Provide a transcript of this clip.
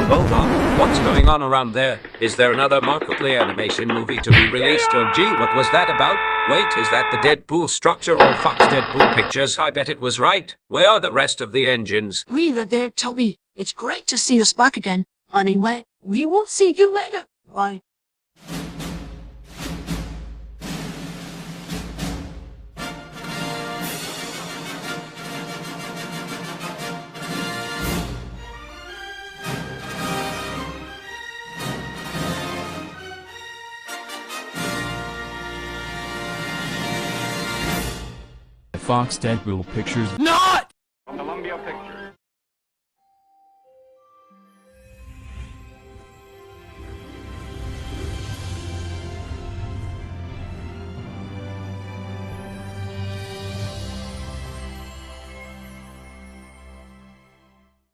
Hold on, what's going on around there? Is there another Markiplier Animation movie to be released? Oh gee, what was that about? Wait, is that the Deadpool structure or Fox Deadpool Pictures? I bet it was right. Where are the rest of the engines? We are there, Toby. It's great to see us back again. Anyway, we will see you later. Bye. Fox Deadpool Pictures. Not! Columbia Pictures.